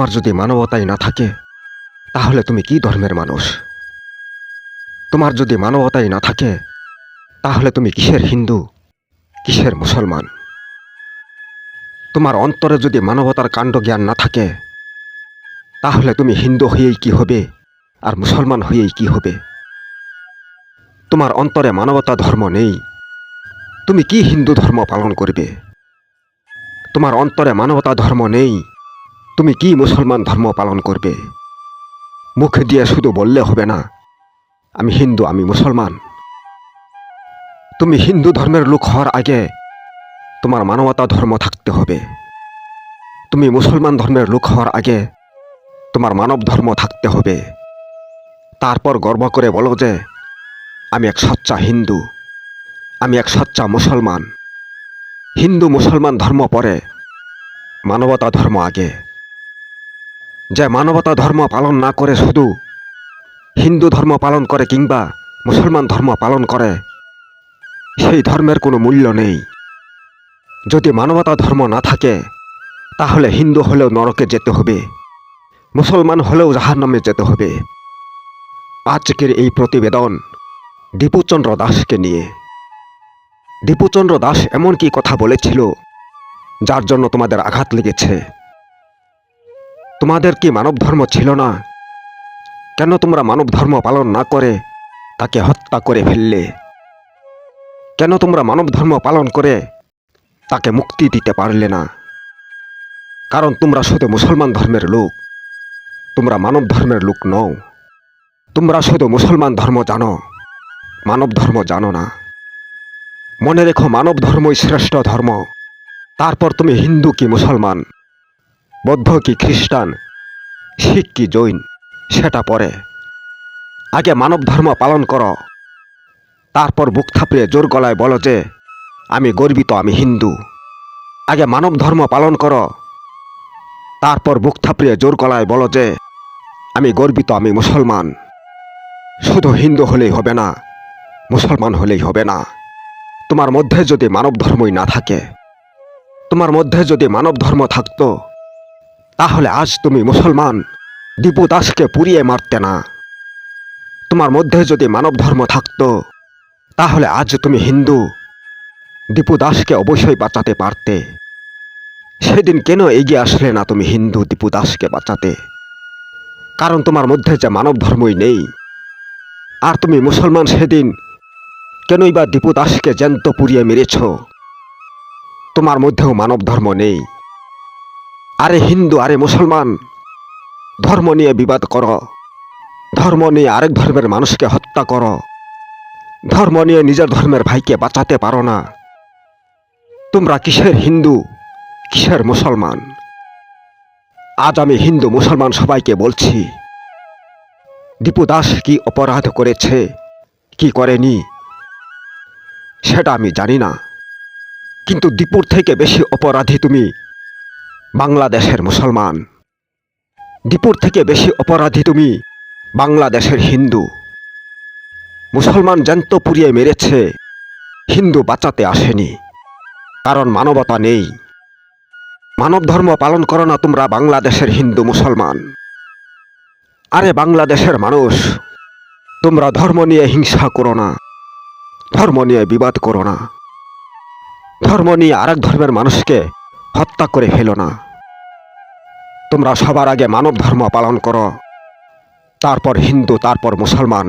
তোমার যদি মানবতাই না থাকে তাহলে তুমি কি ধর্মের মানুষ? তোমার যদি মানবতাই না থাকে তাহলে তুমি কিসের হিন্দু, কিসের মুসলমান? তোমার অন্তরে যদি মানবতার কাণ্ড জ্ঞান না থাকে তাহলে তুমি হিন্দু হয়েই কি হবে আর মুসলমান হয়েই কি হবে? তোমার অন্তরে মানবতা ধর্ম নেই, তুমি কি হিন্দু ধর্ম পালন করবে? তোমার অন্তরে মানবতা ধর্ম নেই, তুমি কি মুসলমান ধর্ম পালন করবে? মুখ দিয়ে শুধু বললে হবে না আমি হিন্দু, আমি মুসলমান। তুমি হিন্দু ধর্মের লোক হওয়ার আগে তোমার মানবতা ধর্ম থাকতে হবে। তুমি মুসলমান ধর্মের লোক হওয়ার আগে তোমার মানব ধর্ম থাকতে হবে। তারপর গর্ব করে বলো যে আমি এক সচ্চা হিন্দু, আমি এক সচ্চা মুসলমান। হিন্দু মুসলমান ধর্ম পরে, মানবতা ধর্ম আগে। যে মানবতা ধর্ম পালন না করে শুধু হিন্দু ধর্ম পালন করে কিংবা মুসলমান ধর্ম পালন করে, সেই ধর্মের কোনো মূল্য নেই। যদি মানবতা ধর্ম না থাকে তাহলে হিন্দু হলেও নরকে যেতে হবে, মুসলমান হলেও জাহান্নামে যেতে হবে। আজকের এই প্রতিবেদন দীপুচন্দ্র দাসকে নিয়ে। দীপুচন্দ্র দাস এমন কি কথা বলেছিল যার জন্য তোমাদের আঘাত লেগেছে? তোমাদের কি মানব ধর্ম ছিল না? কেন তোমরা মানব ধর্ম পালন না করে তাকে হত্যা করে ফেললে? কেন তোমরা মানব ধর্ম পালন করে তাকে মুক্তি দিতে পারলে না? কারণ তোমরা শুধু মুসলমান ধর্মের লোক, তোমরা মানব ধর্মের লোক নও। তোমরা শুধু মুসলমান ধর্ম জানো, মানব ধর্ম জানো না। মনে রেখো, মানব ধর্মই শ্রেষ্ঠ ধর্ম। তারপর তুমি হিন্দু কি মুসলমান, বৌদ্ধ কি খ্রিস্টান, শিখ কি জৈন, সেটা পরে। আগে মানব ধর্ম পালন করো, তারপর বুক থাপড়ে জোর গলায় বলো যে আমি গর্বিত, আমি হিন্দু। আগে মানব ধর্ম পালন করো, তারপর বুক থাপড়িয়ে জোর গলায় বলো যে আমি গর্বিত, আমি মুসলমান। শুধু হিন্দু হলেই হবে না, মুসলমান হলেই হবে না। তোমার মধ্যে যদি মানব ধর্মই না থাকে, তোমার মধ্যে যদি মানব ধর্ম থাকতো তাহলে আজ তুমি মুসলমান দীপু দাসকে পুড়িয়ে মারতে না। তোমার মধ্যে যদি মানব ধর্ম থাকতো তাহলে আজ তুমি হিন্দু দীপু দাসকে অবশ্যই বাঁচাতে পারতে। সেদিন কেন এগিয়ে আসলে না তুমি হিন্দু দীপু দাসকে বাঁচাতে? কারণ তোমার মধ্যে যে মানব ধর্মই নেই। আর তুমি মুসলমান, সেদিন কেনই বা দীপু দাসকে জ্যান্ত পুড়িয়ে মেরেছ? তোমার মধ্যেও মানব ধর্ম নেই। আরে হিন্দু, আরে মুসলমান, ধর্ম নিয়ে বিবাদ করো, ধর্ম নিয়ে আরেক ধর্মের মানুষকে হত্যা করো, ধর্ম নিয়ে নিজের ধর্মের ভাইকে বাঁচাতে পারো না। তোমরা কিসের হিন্দু, কিসের মুসলমান? আজ আমি হিন্দু মুসলমান সবাইকে বলছি, দীপু দাস কি অপরাধ করেছে, কি করেনি সেটা আমি জানি না, কিন্তু দীপুর থেকে বেশি অপরাধী তুমি বাংলাদেশের মুসলমান। দীপুর থেকে বেশি অপরাধী তুমি বাংলাদেশের হিন্দু। মুসলমান জ্যান্ত পুড়িয়ে মেরেছে, হিন্দু বাঁচাতে আসেনি, কারণ মানবতা নেই। মানব ধর্ম পালন করো না তোমরা বাংলাদেশের হিন্দু মুসলমান। আরে বাংলাদেশের মানুষ, তোমরা ধর্ম নিয়ে হিংসা করো না, ধর্ম নিয়ে বিবাদ করো না, ধর্ম নিয়ে আরেক ধর্মের মানুষকে হত্যা করে ফেলো না। তোমরা সবার আগে মানব ধর্ম পালন করো, তারপর হিন্দু, তারপর মুসলমান।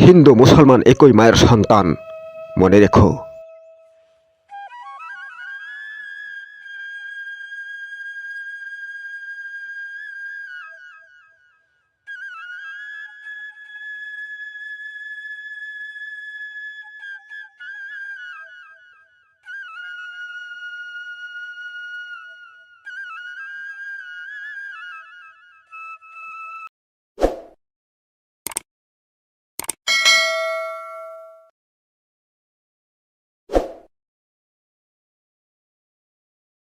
হিন্দু মুসলমান একই মায়ের সন্তান, মনে রেখো।